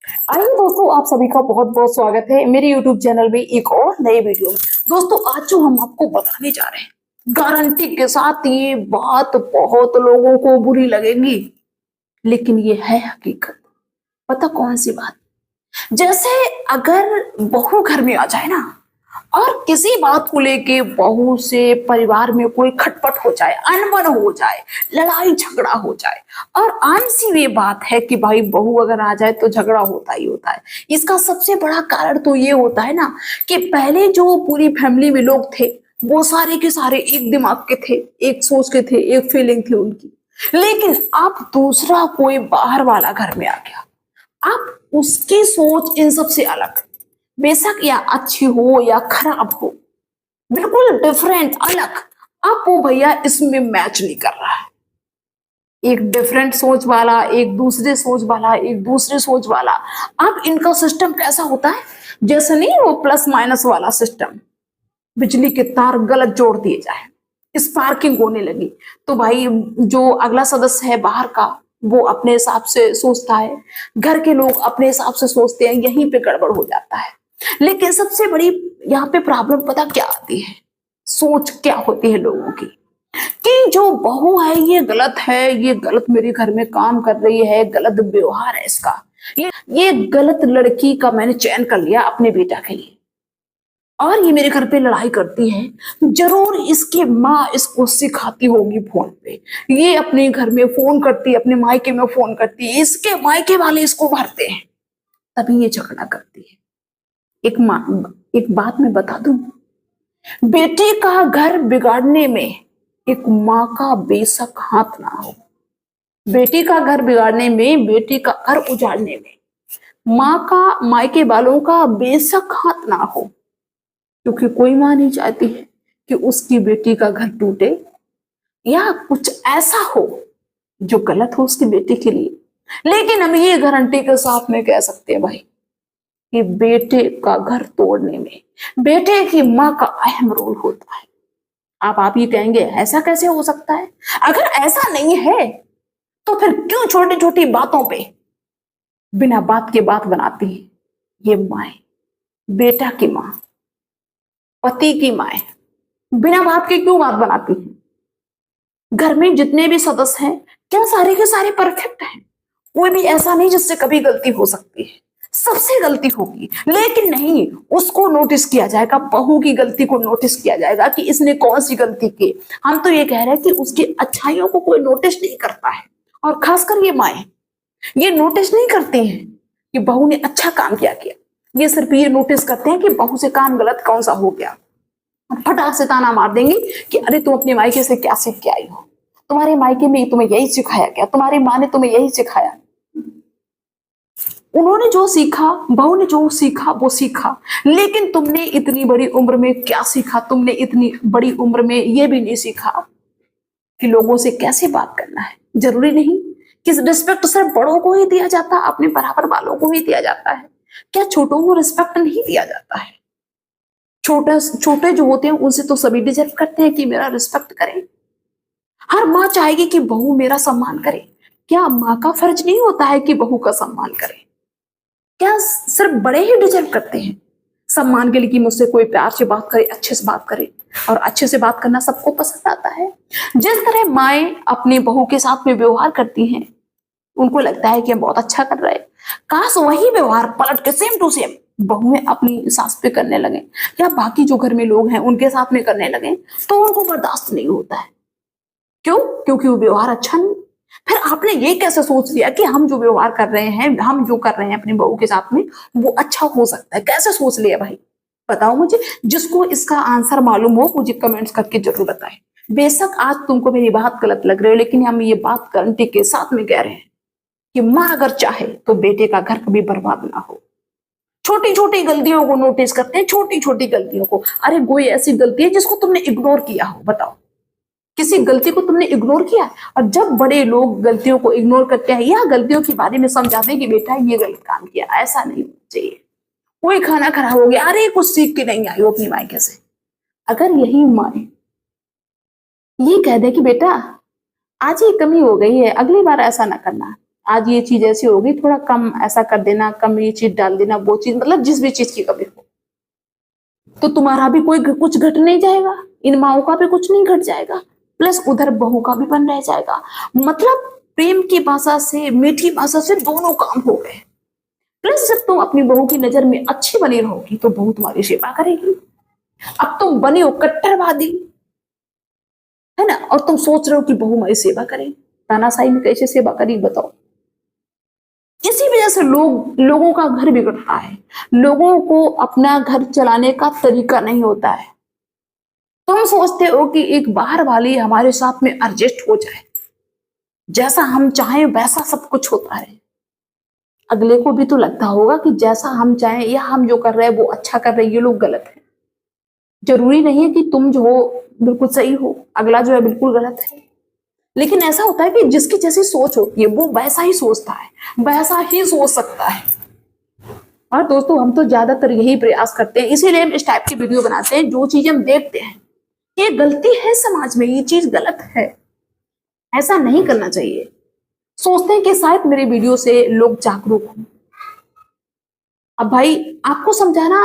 आइए दोस्तों, आप सभी का बहुत बहुत स्वागत है मेरे YouTube चैनल में एक और नए वीडियो में। दोस्तों, आज जो हम आपको बताने जा रहे हैं, गारंटी के साथ ये बात बहुत लोगों को बुरी लगेगी, लेकिन ये है हकीकत। पता कौन सी बात? जैसे अगर बहू घर में आ जाए ना, और किसी बात को लेके बहू से परिवार में कोई खटपट हो जाए, अनबन हो जाए, लड़ाई झगड़ा हो जाए, और आम सी ये बात है कि भाई बहू अगर आ जाए तो झगड़ा होता ही होता है। इसका सबसे बड़ा कारण तो ये होता है ना कि पहले जो पूरी फैमिली में लोग थे वो सारे के सारे एक दिमाग के थे, एक सोच के थे, एक फीलिंग थी उनकी। लेकिन अब दूसरा कोई बाहर वाला घर में आ गया, अब उसकी सोच इन सबसे अलग, बेशक या अच्छी हो या खराब हो, बिल्कुल डिफरेंट, अलग। अब वो भैया इसमें मैच नहीं कर रहा है। एक डिफरेंट सोच वाला, एक दूसरे सोच वाला, एक दूसरे सोच वाला। अब इनका सिस्टम कैसा होता है, जैसे नहीं वो प्लस माइनस वाला सिस्टम, बिजली के तार गलत जोड़ दिए जाए, स्पार्किंग होने लगी, तो भाई जो अगला सदस्य है बाहर का वो अपने हिसाब से सोचता है, घर के लोग अपने हिसाब से सोचते हैं, यहीं पे गड़बड़ हो जाता है। लेकिन सबसे बड़ी यहाँ पे प्रॉब्लम पता क्या आती है, सोच क्या होती है लोगों की, कि जो बहू है ये गलत है, ये गलत मेरे घर में काम कर रही है, गलत व्यवहार है इसका, ये गलत लड़की का मैंने चयन कर लिया अपने बेटा के लिए, और ये मेरे घर पे लड़ाई करती है, जरूर इसकी माँ इसको सिखाती होगी फोन पे, ये अपने घर में फोन करती है, अपने मायके में फोन करती है, इसके मायके वाले इसको भरते हैं, तभी ये झगड़ा करती है। एक बात मैं बता दूं, बेटे का घर बिगाड़ने में एक माँ का बेशक हाथ ना हो, बेटी का घर बिगाड़ने में, बेटी का घर उजाड़ने में माँ का, मायके वालों का बेशक हाथ ना हो, क्योंकि कोई माँ नहीं चाहती है कि उसकी बेटी का घर टूटे या कुछ ऐसा हो जो गलत हो उसकी बेटी के लिए। लेकिन हम ये गारंटी के साथ में कह सकते हैं भाई कि बेटे का घर तोड़ने में बेटे की माँ का अहम रोल होता है। आप ये कहेंगे ऐसा कैसे हो सकता है? अगर ऐसा नहीं है तो फिर क्यों छोटी छोटी बातों पे बिना बात के बात बनाती है ये माए, बेटा की माँ, पति की माए, बिना बात के क्यों बात बनाती है? घर में जितने भी सदस्य हैं क्या सारे के सारे परफेक्ट हैं? कोई भी ऐसा नहीं जिससे कभी गलती हो सकती है, सबसे गलती होगी, लेकिन नहीं, उसको नोटिस किया जाएगा, बहू की गलती को नोटिस किया जाएगा कि इसने कौन सी गलती की। हम तो ये कह रहे हैं कि उसकी अच्छाइयों को कोई नोटिस नहीं करता है, और खासकर ये माए ये नोटिस नहीं करते हैं कि बहू ने अच्छा काम किया, ये सिर्फ ये नोटिस करते हैं कि बहू से काम गलत कौन सा हो गया, फटाक से ताना मार देंगे कि अरे तुम अपने मायके से क्या सीख के आई हो, तुम्हारे मायके में तुम्हें यही सिखाया गया, तुम्हारी माँ ने तुम्हें यही सिखाया। उन्होंने जो सीखा, बहू ने जो सीखा वो सीखा, लेकिन तुमने इतनी बड़ी उम्र में क्या सीखा? तुमने इतनी बड़ी उम्र में ये भी नहीं सीखा कि लोगों से कैसे बात करना है। जरूरी नहीं कि रिस्पेक्ट सिर्फ बड़ों को ही दिया जाता, अपने बराबर वालों को ही दिया जाता है। क्या छोटों को रिस्पेक्ट नहीं दिया जाता है? छोटे छोटे जो होते हैं उनसे तो सभी डिजर्व करते हैं कि मेरा रिस्पेक्ट करें। हर माँ चाहेगी कि बहू मेरा सम्मान करे। क्या माँ का फर्ज नहीं होता है कि बहू का सम्मान करे? क्या सिर्फ बड़े ही डिजर्व करते हैं सम्मान के लिए कि मुझसे कोई प्यार से बात करे, अच्छे से बात करे? और अच्छे से बात करना सबको पसंद आता है। जिस तरह माएं अपनी बहू के साथ में व्यवहार करती हैं, उनको लगता है कि हम बहुत अच्छा कर रहे हैं, काश वही व्यवहार पलट के सेम टू सेम बहुएं अपनी सास पे करने लगे या बाकी जो घर में लोग हैं उनके साथ में करने लगे, तो उनको बर्दाश्त नहीं होता है। क्यों? क्योंकि वो व्यवहार अच्छा नहीं। फिर आपने ये कैसे सोच लिया कि हम जो व्यवहार कर रहे हैं, हम जो कर रहे हैं अपनी बहू के साथ में वो अच्छा हो सकता है? कैसे सोच लिया भाई? बताओ मुझे। जिसको इसका आंसर मालूम हो मुझे कमेंट्स करके जरूर बताएं। बेशक आज तुमको मेरी बात गलत लग रही है, लेकिन हम ये बात गारंटी के साथ में कह रहे हैं कि माँ अगर चाहे तो बेटे का घर कभी बर्बाद ना हो। छोटी छोटी गलतियों को नोटिस करते हैं, छोटी छोटी गलतियों को। अरे कोई ऐसी गलती है जिसको तुमने इग्नोर किया हो? बताओ, किसी गलती को तुमने इग्नोर किया? और जब बड़े लोग गलतियों को इग्नोर करते हैं या गलतियों के बारे में समझाते हैं कि बेटा ये गलत काम किया, ऐसा नहीं होना चाहिए। कोई खाना खराब हो गया, अरे कुछ सीख के नहीं आई हो अपनी मायके से। अगर यही माए ये कह दे कि बेटा आज ये कमी हो गई है, अगली बार ऐसा ना करना, आज ये चीज ऐसी होगी, थोड़ा कम ऐसा कर देना, कम ये चीज डाल देना, वो चीज मतलब जिस भी चीज की कमी हो, तो तुम्हारा भी कोई कुछ घट नहीं जाएगा, इन माओं का भी कुछ नहीं घट जाएगा, प्लस उधर बहू का भी बन रह जाएगा। मतलब प्रेम की भाषा से, मीठी भाषा से दोनों काम हो गए। प्लस जब तुम अपनी बहू की नजर में अच्छी बनी रहोगी तो बहू तुम्हारी सेवा करेगी। अब तुम बने हो कट्टरवादी, है ना, और तुम सोच रहे हो कि बहू हमारी सेवा करे, तानाशाही में कैसे सेवा करी बताओ। इसी वजह से लोगों का घर बिगड़ता है, लोगों को अपना घर चलाने का तरीका नहीं होता है। तुम सोचते हो कि एक बाहर वाली हमारे साथ में एडजस्ट हो जाए, जैसा हम चाहें वैसा सब कुछ होता है। अगले को भी तो लगता होगा कि जैसा हम चाहें या हम जो कर रहे हैं वो अच्छा कर रहे हैं, ये लोग गलत है। जरूरी नहीं है कि तुम जो हो बिल्कुल सही हो, अगला जो है बिल्कुल गलत है। लेकिन ऐसा होता है कि जिसकी जैसी सोच होती है वो वैसा ही सोचता है, वैसा ही सोच सकता है। और दोस्तों हम तो ज्यादातर यही प्रयास करते हैं, इसीलिए हम इस टाइप की वीडियो बनाते हैं। जो चीज हम देखते हैं ये गलती है समाज में, ये चीज गलत है, ऐसा नहीं करना चाहिए। सोचते हैं कि शायद मेरे वीडियो से लोग जागरूक हों। अब भाई आपको समझाना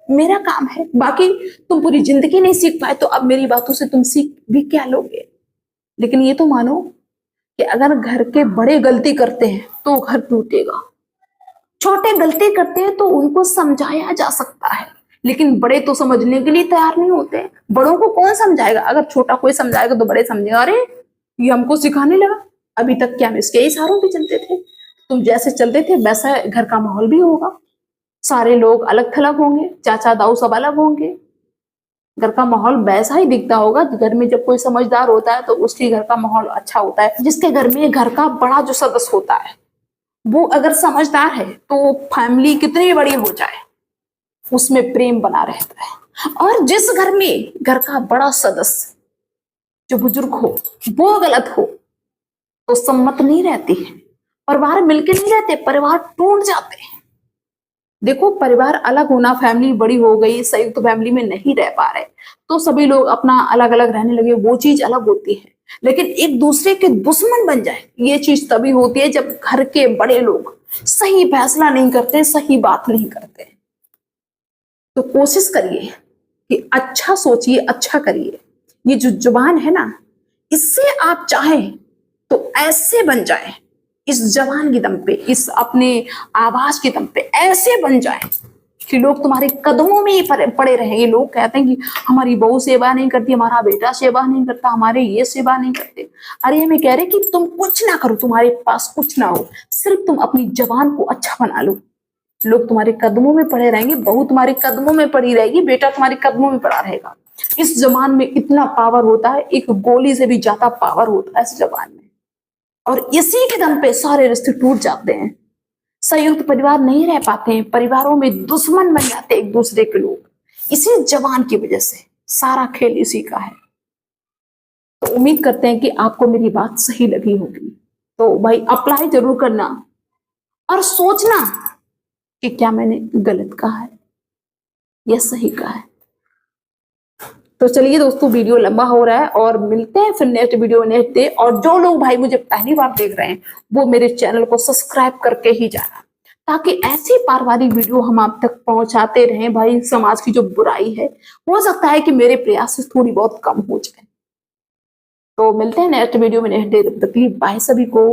मेरा काम है, बाकी तुम पूरी जिंदगी नहीं सीख पाए तो अब मेरी बातों से तुम सीख भी क्या लोगे। लेकिन ये तो मानो कि अगर घर के बड़े गलती करते हैं तो घर टूटेगा, छोटे गलती करते हैं तो उनको समझाया जा सकता है, लेकिन बड़े तो समझने के लिए तैयार नहीं होते। बड़ों को कौन समझाएगा? अगर छोटा कोई समझाएगा तो बड़े समझेगा अरे ये हमको सिखाने लगा, अभी तक क्या हम इसके इशारों पे चलते थे। तुम जैसे चलते थे वैसा घर का माहौल भी होगा, सारे लोग अलग थलग होंगे, चाचा दाऊ सब अलग होंगे, घर का माहौल वैसा ही दिखता होगा। घर में जब कोई समझदार होता है तो उसके घर का माहौल अच्छा होता है। जिसके घर में घर का बड़ा जो सदस्य होता है वो अगर समझदार है तो फैमिली कितनी बड़ी हो जाए उसमें प्रेम बना रहता है। और जिस घर में घर का बड़ा सदस्य जो बुजुर्ग हो वो गलत हो तो सम्मत नहीं रहती है, परिवार मिलकर नहीं रहते, परिवार टूट जाते हैं। देखो परिवार अलग होना, फैमिली बड़ी हो गई, संयुक्त तो फैमिली में नहीं रह पा रहे तो सभी लोग अपना अलग अलग रहने लगे, वो चीज अलग होती है। लेकिन एक दूसरे के दुश्मन बन जाए ये चीज तभी होती है जब घर के बड़े लोग सही फैसला नहीं करते, सही बात नहीं करते। तो कोशिश करिए कि अच्छा सोचिए, अच्छा करिए। ये जो जुबान है ना, इससे आप चाहें तो ऐसे बन जाए, इस जबान के दम पे, इस अपने आवाज के दम पे ऐसे बन जाए कि लोग तुम्हारे कदमों में ही पड़े रहेंगे। लोग कहते हैं कि हमारी बहू सेवा नहीं करती, हमारा बेटा सेवा नहीं करता, हमारे ये सेवा नहीं करते। अरे हमें कह रहे कि तुम कुछ ना करो, तुम्हारे पास कुछ ना हो, सिर्फ तुम अपनी जबान को अच्छा बना लो, लोग तुम्हारे कदमों में पड़े रहेंगे, बहू तुम्हारे कदमों में पड़ी रहेगी, बेटा तुम्हारे कदमों में पड़ा रहेगा। इस जबान में इतना पावर होता है, एक गोली से भी ज्यादा पावर होता है इस जबान में। और इसी के दम पे सारे रिश्ते टूट जाते हैं, संयुक्त परिवार नहीं रह पाते हैं, परिवारों में दुश्मन बन जाते हैं एक दूसरे के लोग, इसी जबान की वजह से। सारा खेल इसी का है। तो उम्मीद करते हैं कि आपको मेरी बात सही लगी होगी। तो भाई अप्लाई जरूर करना और सोचना कि क्या मैंने गलत कहा है या सही कहा है। तो चलिए दोस्तों वीडियो लंबा हो रहा है और मिलते हैं फिर नेक्स्ट वीडियो नेक्स्ट डे। और जो लोग भाई मुझे पहली बार देख रहे हैं वो मेरे चैनल को सब्सक्राइब करके ही जाना, ताकि ऐसी पारिवारिक वीडियो हम आप तक पहुंचाते रहें। भाई समाज की जो बुराई है हो सकता है कि मेरे प्रयास से थोड़ी बहुत कम हो जाए। तो मिलते हैं नेक्स्ट वीडियो में नेक्स्ट डे। तब तक के लिए बाय सभी को।